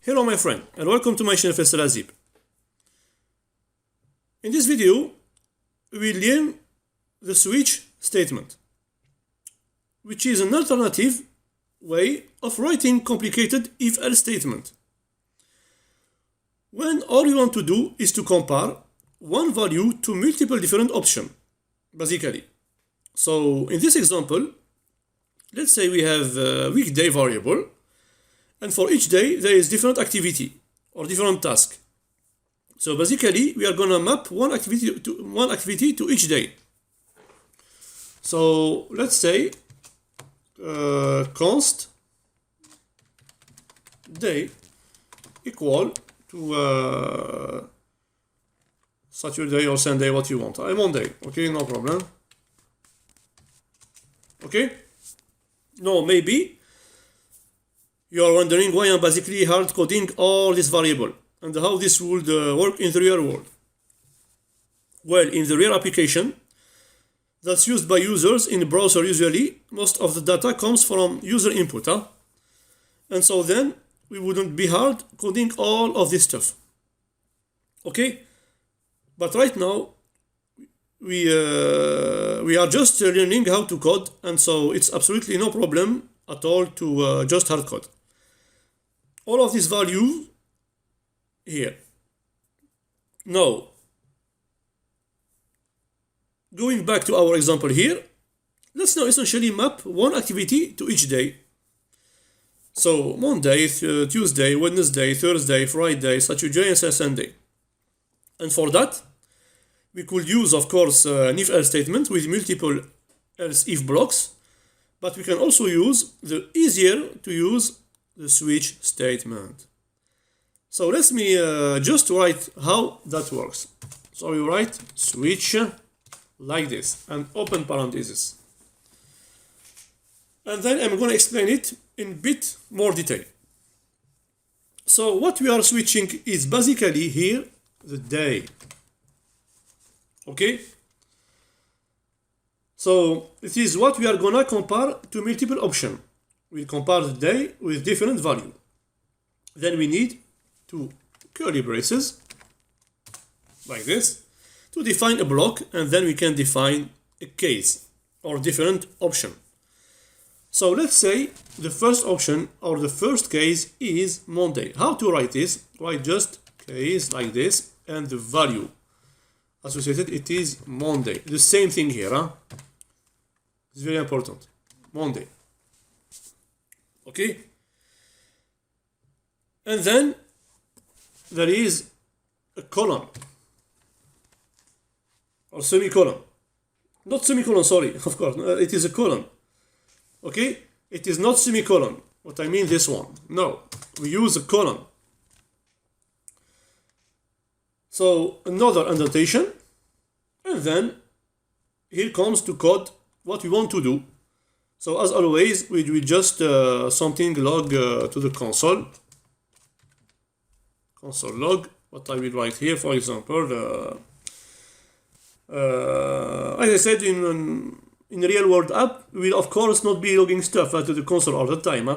Hello my friend and welcome to my channel Faisal Azib. In this video we will learn the switch statement, which is an alternative way of writing complicated if-else statement, when all you want to do is to compare one value to multiple different options, basically. So in this example, let's say we have a weekday variable, and for each day there is different activity or different task. So basically we are gonna map one activity to each day. So let's say const day equal to Saturday or Sunday, what you want. I'm Monday, okay, no problem. Okay, no, maybe you are wondering why I'm basically hard coding all this variable and how this would work in the real world. Well, in the real application that's used by users in the browser, usually most of the data comes from user input, and so then we wouldn't be hard coding all of this stuff. Okay, but right now we are just learning how to code, and so it's absolutely no problem at all to just hard code all of these values here. Now, going back to our example here, let's now essentially map one activity to each day. So Monday, Tuesday, Wednesday, Thursday, Friday, Saturday, and Sunday. And for that, we could use, of course, an if-else statement with multiple else-if blocks, but we can also use the easier to use the switch statement. So let me just write how that works. So we write switch like this and open parentheses. And then I'm going to explain it in a bit more detail. So what we are switching is basically here the day. Okay? So it is what we are going to compare to multiple options. We'll compare the day with different value. Then we need two curly braces like this to define a block, and then we can define a case or different option. So let's say the first option or the first case is Monday. How to write this? Write just case like this, and the value associated, it is Monday. The same thing here, It's very important. Monday. Okay? And then there is a colon or semicolon. Not semicolon, sorry, of course, it is a colon. Okay? It is not semicolon. What I mean, this one. No, we use a colon. So another annotation, and then here comes to code what we want to do. So as always, we do just something log to the console log. What I will write here, for example, as I said, in real world app, we will of course not be logging stuff to the console all the time.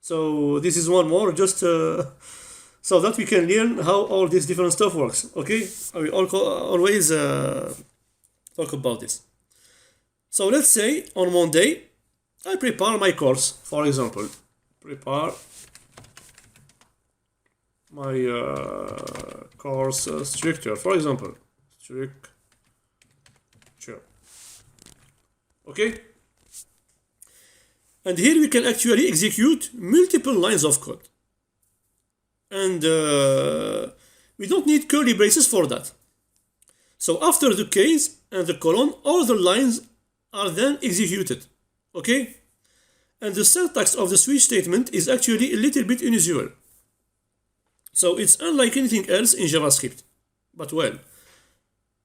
So this is one more, just so that we can learn how all this different stuff works. Okay, I will always talk about this. So let's say on Monday I prepare my course, for example. Prepare my course structure, for example. Structure. Okay? And here we can actually execute multiple lines of code. And we don't need curly braces for that. So after the case and the colon, all the lines are then executed. Okay? And the syntax of the switch statement is actually a little bit unusual. So it's unlike anything else in JavaScript. But well,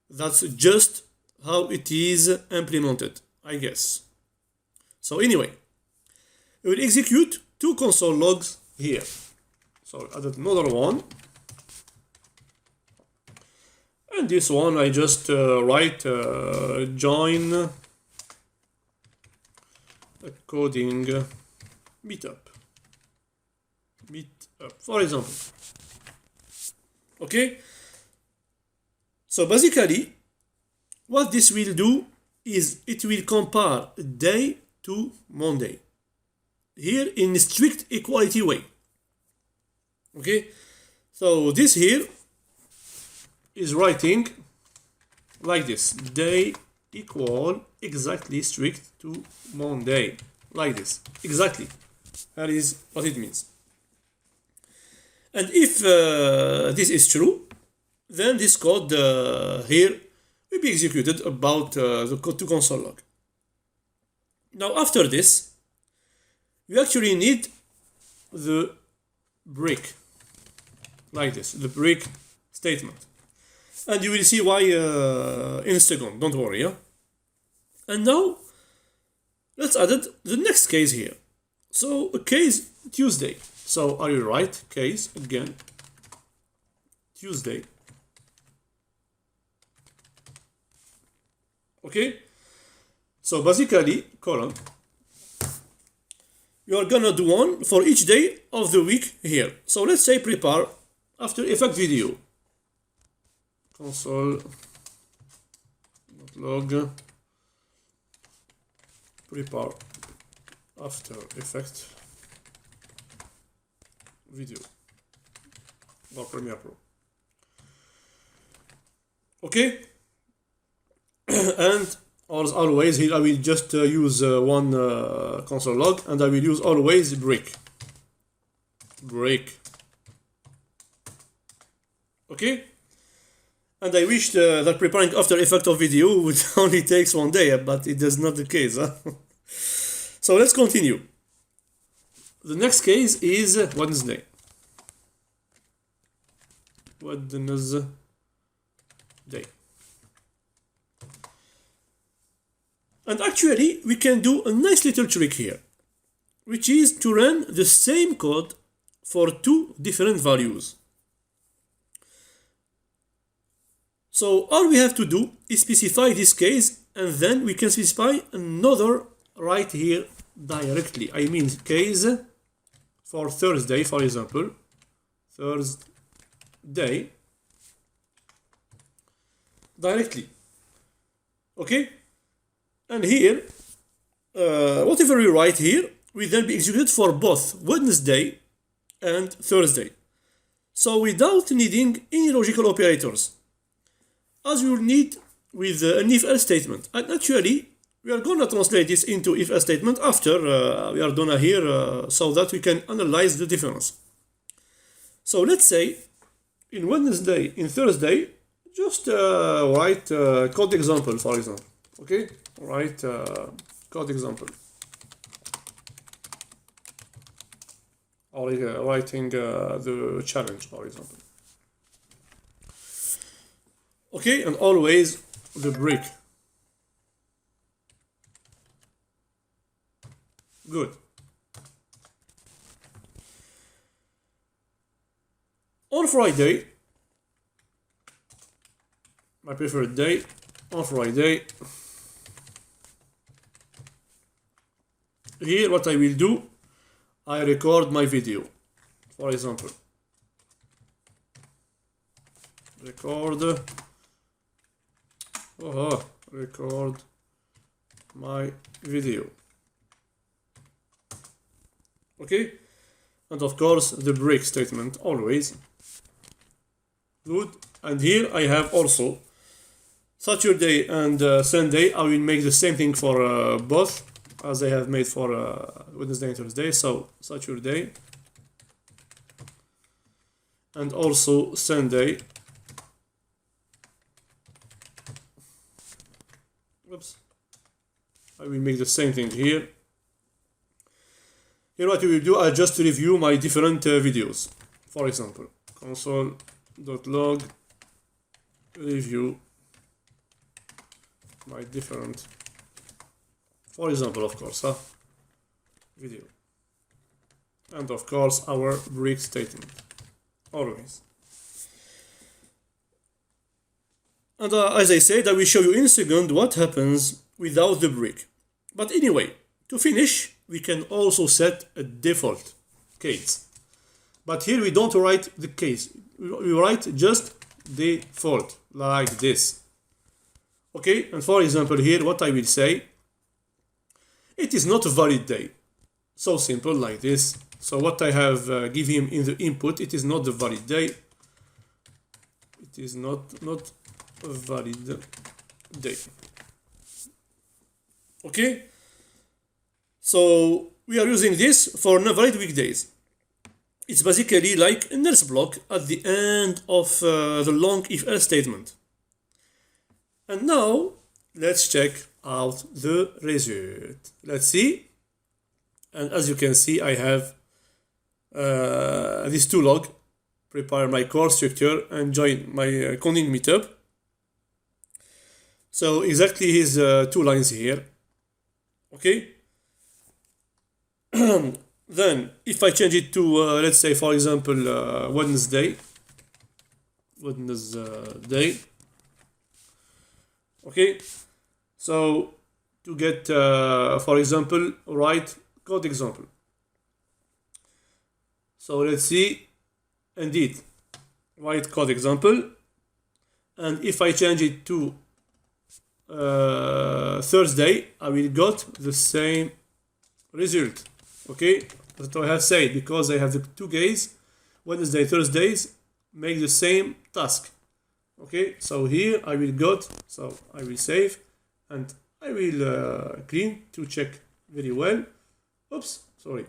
that's just how it is implemented, I guess. So anyway, we will execute two console logs here. So I added another one. And this one I just write join a coding meetup. for example. Okay, so basically what this will do is it will compare day to Monday here in a strict equality way. Okay, so this here is writing like this: day equal exactly strict to Monday, like this, exactly. That is what it means. And if this is true, then this code here will be executed about the code to console log. Now after this, you actually need the break, like this, the break statement. And you will see why in a second, don't worry. Yeah? And now, let's add the next case here. So, a case Tuesday. So, are you right? Case, again, Tuesday. Okay? So, basically, column. You are gonna do one for each day of the week here. So, let's say prepare After Effects video. Console.log prepare After Effects video or Premiere Pro. Okay, and as always here I will just use one console log, and I will use always break. Okay, and I wish that preparing After Effects of video would only takes one day, but it is not the case. Huh? So let's continue. The next case is Wednesday. And actually, we can do a nice little trick here, which is to run the same code for two different values. So all we have to do is specify this case, and then we can specify another right here directly. I mean case for Thursday, for example, Thursday directly. Okay, and here whatever we write here will then be executed for both Wednesday and Thursday, so without needing any logical operators, as we will need with an if-else statement. And actually we are gonna translate this into if-else statement after we are done here, so that we can analyze the difference. So let's say in Thursday, just write code example, for example. Okay, write code example, or writing the challenge, for example. Okay, and always the break. Good. On Friday, my preferred day, on Friday, here what I will do, I record my video, for example. Record my video. Okay, and of course the break statement always. Good, and here I have also Saturday and Sunday. I will make the same thing for both as I have made for Wednesday and Thursday. So Saturday and also Sunday. Oops. I will make the same thing here. Here what we will do, I'll just review my different videos. For example, console.log review my different, for example, of course, video. And of course our break statement, always. And as I said, I will show you in a second what happens without the break. But anyway, to finish, we can also set a default case But here we don't write the case. We write just default like this. Okay, and for example here what I will say, it is not a valid day. So simple like this. So what I have give him in the input, it is not the valid day. It is not a valid day. Okay, so we are using this for non-valid weekdays. It's basically like an else block at the end of the long if-else statement. And now let's check out the result. Let's see. And as you can see, I have these two log, prepare my course structure and join my coding meetup. So exactly his two lines here. Okay. Then if I change it to let's say for example Wednesday. Okay, so to get for example write code example. So let's see, indeed write code example, and if I change it to Thursday, I will got the same result. Okay, that's what I have said, because I have the 2 days, Wednesday, Thursdays, make the same task. Okay, so here I will got, so I will save and I will clean to check very well. Oops, sorry.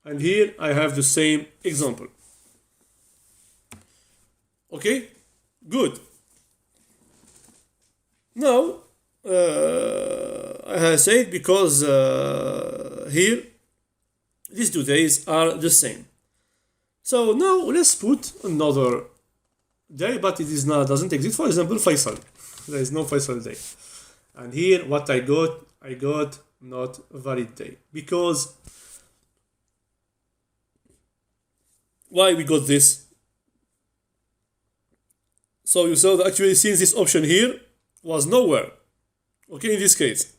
And here I have the same example. Okay, good. Now I have said because here these 2 days are the same. So now let's put another day, but it is not, doesn't exist. For example, Faisal. There is no Faisal day. And here what I got not a valid day. Because why we got this? So you saw that actually since this option here was nowhere. Okay, in this case.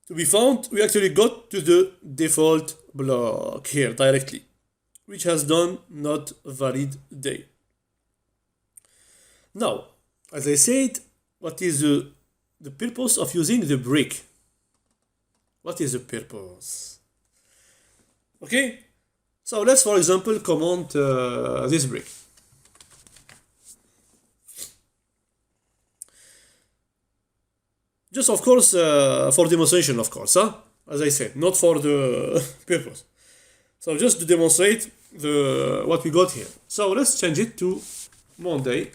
To be found, we actually got to the default block here directly, which has done not a valid day. Now, as I said, what is the purpose of using the break? What is the purpose? Okay, so let's for example comment this break. Just of course for demonstration, of course, huh? As I said, not for the purpose. So just to demonstrate what we got here. So let's change it to Monday.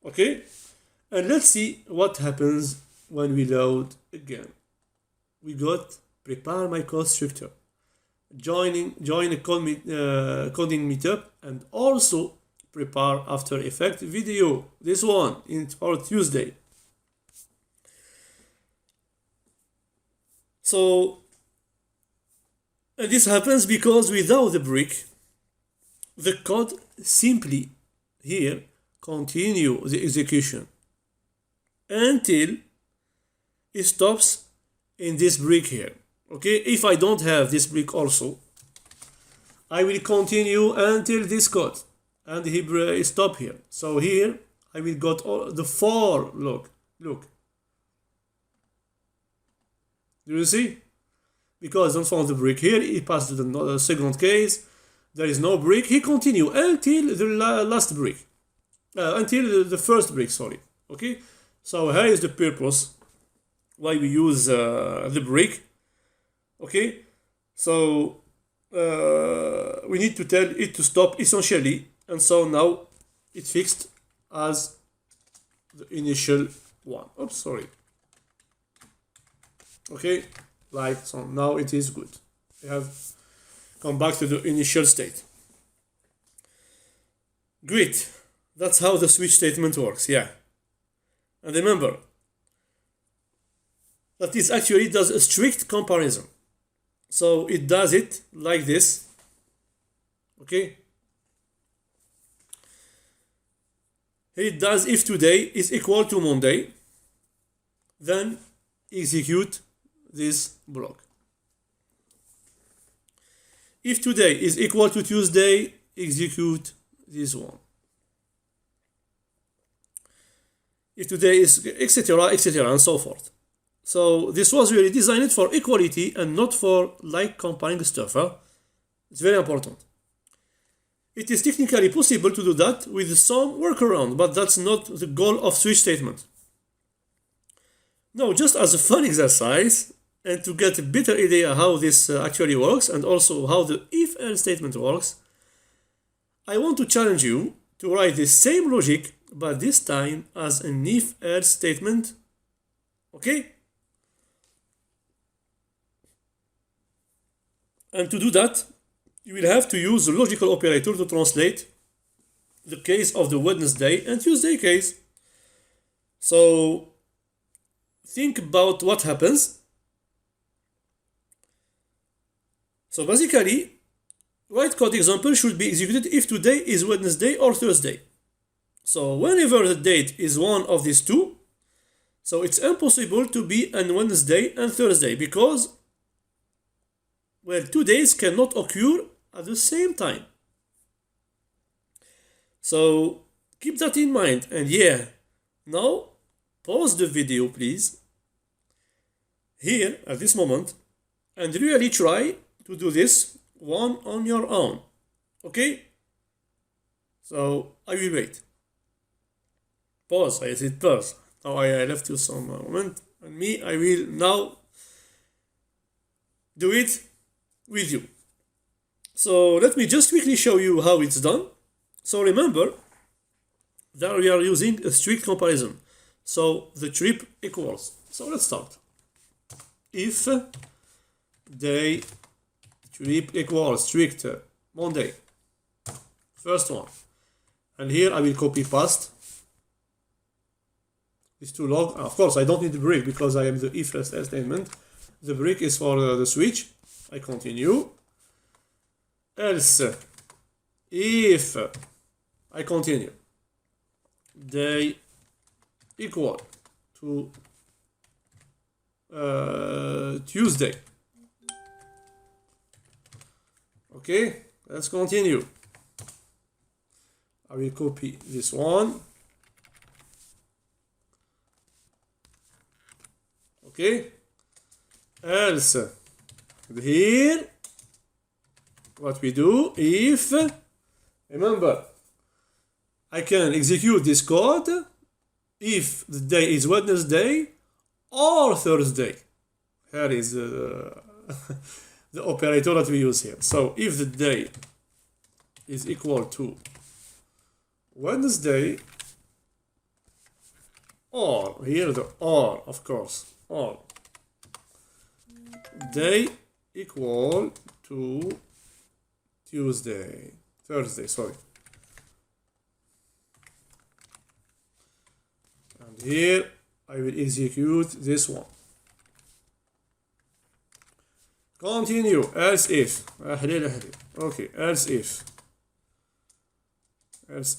Okay, and let's see what happens when we load again. We got prepare my course structure, join a coding meetup, and also prepare After Effects video. This one for Tuesday. So, and this happens because without the break, the code simply here continue the execution until it stops in this break here. Okay, if I don't have this break also, I will continue until this code and he stop here. So here I will got all the for look. Do you see? Because don't find the break here, he passed to the second case. There is no break. He continue until the last break, until the first break. Sorry. Okay. So here is the purpose why we use the break. Okay. So we need to tell it to stop essentially, and so now it's fixed as the initial one. Oops, sorry. Okay, like so now it is good. We have come back to the initial state. Great. That's how the switch statement works, yeah. And remember that this actually does a strict comparison. So it does it like this. Okay. It does if today is equal to Monday, then execute this block. If today is equal to Tuesday, execute this one. If today is etc., etc., and so forth. So this was really designed for equality and not for like comparing stuff. It's very important. It is technically possible to do that with some workaround, but that's not the goal of switch statement. Now, just as a fun exercise and to get a better idea how this actually works and also how the if-else statement works, I want to challenge you to write the same logic but this time as an if-else statement. Okay? And to do that, you will have to use the logical operator to translate the case of the Wednesday and Tuesday case. So think about what happens. So basically, write code example should be executed if today is Wednesday or Thursday. So whenever the date is one of these two, so it's impossible to be on Wednesday and Thursday because, well, 2 days cannot occur at the same time. So keep that in mind. And yeah, now pause the video please here at this moment and really try to do this one on your own. Okay? So I will wait. Pause. I said pause. Now I left you some moment, and me, I will now do it with you. So let me just quickly show you how it's done. So remember that we are using a strict comparison. So the trip equals. So let's start. If day trip equals strict Monday, first one, and here I will copy paste these two log. Of course, I don't need the break because I am the if else statement. The break is for the switch. I continue. Else, if I continue, they equal to Tuesday. Okay, let's continue. I will copy this one. Okay, else here what we do, if, remember, I can execute this code if the day is Wednesday or Thursday. Here is the operator that we use here. So if the day is equal to Wednesday, or here the or, of course, or day equal to Thursday, sorry. And here I will execute this one. Continue, else if. Okay, else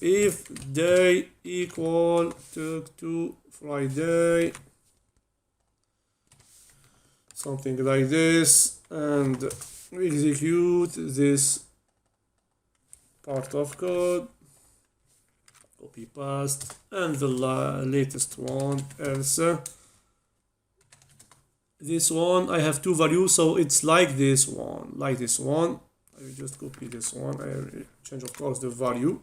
if day equal to Friday, something like this, and we execute this part of code, copy paste, and the latest one, else. This one I have two values, so it's like this one, I will just copy this one. I will change, of course, the value.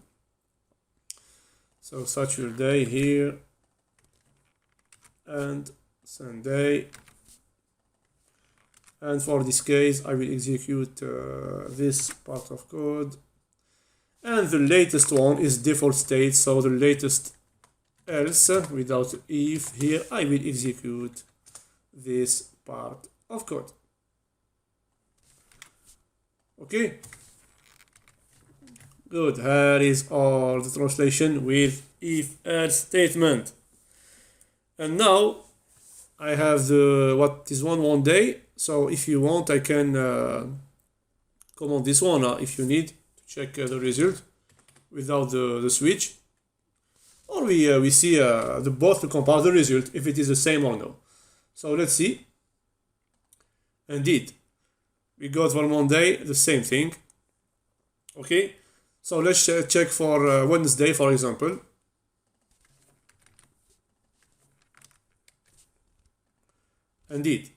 So Saturday here and Sunday. And for this case, I will execute this part of code. And the latest one is default state, so the latest else without if here, I will execute this part of code. Okay, good. Here is all the translation with if-else statement. And now I have the what is one day. So if you want, I can command this one if you need to check the result without the switch, or we see the both to compare the result if it is the same or no. So let's see. Indeed, We got for Monday the same thing. Okay, so let's check for Wednesday, for example. Indeed,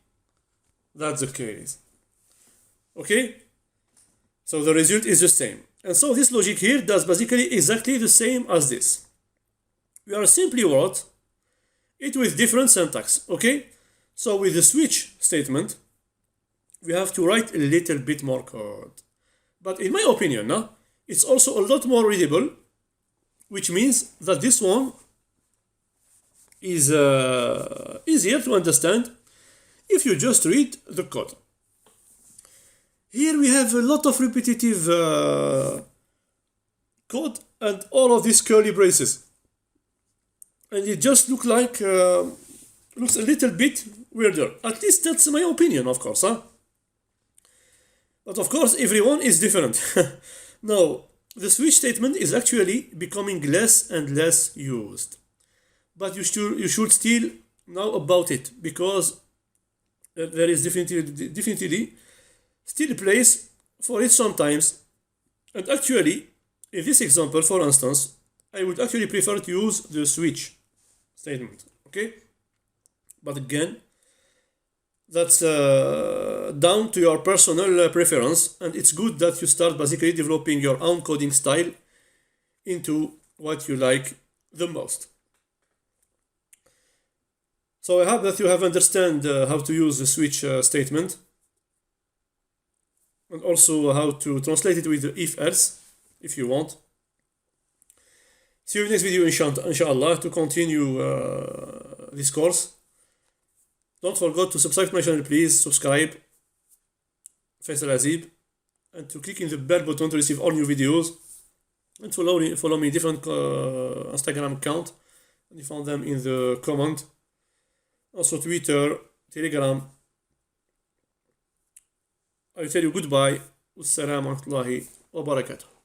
that's the case. Okay, so the result is the same. And so this logic here does basically exactly the same as this. We are simply wrote it with different syntax. Okay, so with the switch statement, we have to write a little bit more code. But in my opinion, it's also a lot more readable, which means that this one is easier to understand if you just read the code. Here we have a lot of repetitive code and all of these curly braces. And it just looks a little bit weirder. At least that's my opinion, of course. But of course, everyone is different. Now, the switch statement is actually becoming less and less used. But you should still know about it, because there is definitely still a place for it sometimes. And actually, in this example, for instance, I would actually prefer to use the switch statement. Okay? But again, that's down to your personal preference, and it's good that you start basically developing your own coding style into what you like the most. So I hope that you have understand how to use the switch statement, and also how to translate it with the if-else if you want. See you in the next video, inshallah, to continue this course. Don't forget to subscribe to my channel, please. Subscribe, Faisal Azib, and to click in the bell button to receive all new videos. And follow me in different Instagram account. And you found them in the comment. Also Twitter, Telegram. I tell you goodbye. Wassalamu alaikum wa rahmatullahi wa barakatuh.